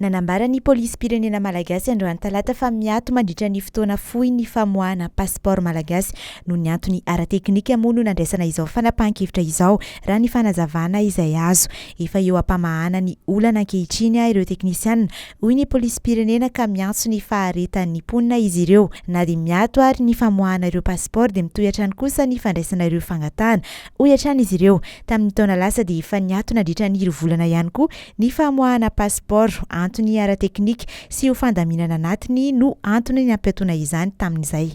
Nanambara ny POLISIM-PIRENENA malagasy androany talata fa miato mandritra ny fotoana fohy ny famoahana pasipaoro malagasy no ny antony ara-teknika moa no nandraisana izao fanapahan-kevitra izao raha ny fanazavana izay azo. Efa eo ampamahana ny olana ankehitriny ireo teknisianina hoy ny POLISIM-PIRENENA ka miantso ny faharetan'ny mponina izy ireo na dia miato ary ny famoahana ireo pasipaoro dia mitohy hatrany kosa ny fandraisana ireo fangatahana. Hoy hatrany izy ireo tamin'ny taona lasa dia efa niato nandritra ny 2 volana ihany koa ny famoahana pasipaoro. Antony ara-teknika sy ho fandaminana anatiny no antony nampiatoana izany tamin'izay.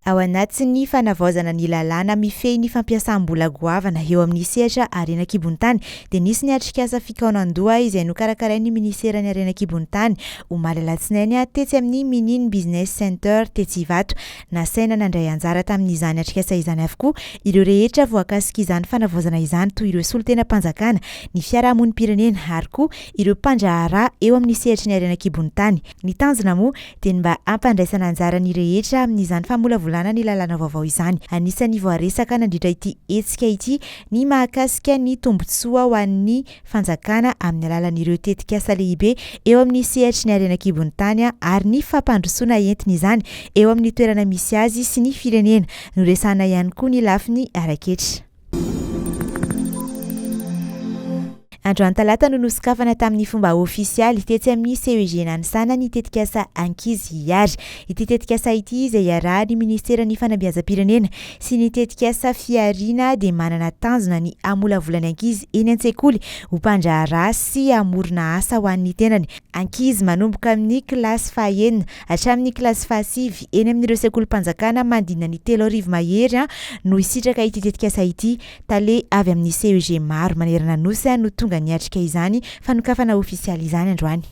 Ao anatin'ny fanavaozana ny lalàna mifehy ny fampiasambola goavana eo amin'ny sehatra HARENA AN-KIBON'NY TANY dia nisy ny atrikasa fikaonan-doha izay nokarakarain'ny ministeran'ny HARENA AN-KIBON'NY TANY omaly alatsinainy tetsy amin'ny Minin Business Center tetsy Miato. Nasaina nandray anjara tamin'izany atrikasa izany avokoa ireo rehetra voakasika izany fanavaozana izany toy ireo solom-panjakana, ny fiarahamonim-pirenena ary koa ireo fandraharahana eo amin'ny sehatry ny HARENA AN-KIBON'NY TANY. Ny tanjona moa dia mba ampandraisana anjara ny rehetra amin'izany famolavola ny lalàna vaovao izany. Anisany voaresaka nandritra ity hetsika ity ny mahakasika ny tombotsoa ho an'ny fanjakana amin'ny alalan'ireo tetikasa lehibe eo amin'ny sehatry ny HARENA AN-KIBON'NY TANY ary ny fampandrosoana entina izany eo amin'ny toerana misy azy sy ny firenena. Noresana ihany koa ny lafiny araketra. Androany talata no nosokafana tamin'ny fomba ofisialy tetsy amin'ny CEG ny tetikasa ankizy hiary. Ity tetikasa ity izay iarahan'ny ministeran'ny fanambiazam-pirenena sy ny tetikasa FIHARIANA dia manana tanjona ny amolavolany ankizy eny an-tsekoly ho mpandraharahana sy amorona asa ho an'ny tenany. Ankizy manomboka amin'ny kilasy faha-enina hatramin'ny kilasy faha-9 eny amin'ireo sekolim-panjakana mandina ny 3,000 mahery no isitraka ity tetikasa ity. Tale avy amin'ny CEG maro manerana nosy no tonga niatrika izany fanokafana ofisialy izany androany.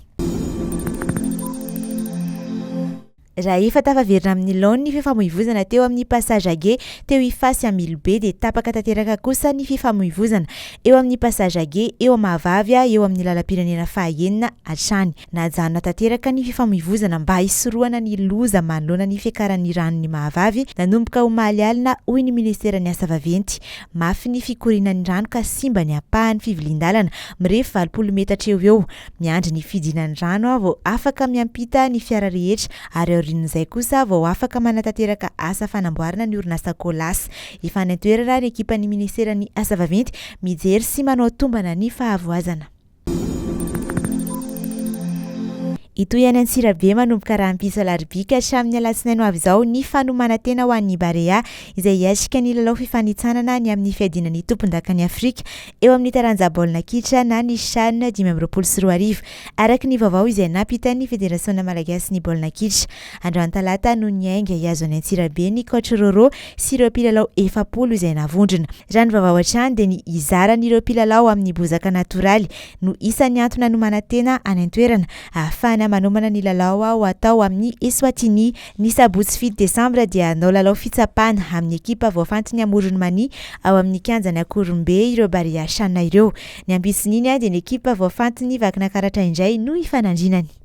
Raha efa tafaverina amin'ny laony ny fifamoivoizana teo amin'ny passage age teo ifasy AMBILOBE Tapaka tanteraka kosa ny fifamoivoizana eo amin'ny passage age eo Mahavavy eo amin'ny lalam-pirenena faha-enina hatrany. Najanona tanteraka ny fifamoivoizana mba hisorohana ny loza manoloana ny fiakaran'ny ranon'ny Mahavavy nanomboka ho mahaly alina hoy ny ministeran'ny asa vaventy. Mafy ny fikorinan'ny rano ka simba ny apahan'ny fivilindalana mirefy 20 metatra eo. Miandry ny fidinan'ny rano vao afaka miampita ny fiara rehetra ary rin'izay kosa vao afaka manatanteraka asa fanamboarana ny orinasa kolasy. Efa nantoerana ny ekipan'ny ministeran'ny asa vaventy mijery sy manao tombana ny famoahana. Itoy any Antsirabe manomboka rahampiso alarobika hatramin'ny alatsinainy ho avy izao ny fanomanantena ho an'ny Barea izay hiatrika ny lalao fifanitsanana ny amin'ny fiadinan'ny tompon-dakan'ny Afrika eo amin'ny taranja baolina kitra na ny CHAN 2024. Araka ny vaovao izay napitan'ny federasiona malagasy ny baolina kitra. Androany talata no niainga hiazo any Antsirabe ny coach Roro sy ireo mpilalao 70 izay navondrona. Raha ny vaovao hatrany dia ny izaran'ireo mpilalao amin'ny bozaka natoraly no isan'ny antony hanomanantena any an-toerana ahafahana manomana ny lalao ho atao amin'ny Eswatini ny sabotsy 7 Desambra dia hanao lalao fitsapana amin'ny ekipa voafantiny Amoron'Many ao amin'ny kianjany Akorombe ireo Barea CHAN ireo. Ny ambitsin'iny dia ny ekipa voafantiny Vakinankaratra indray no ifanandrinany.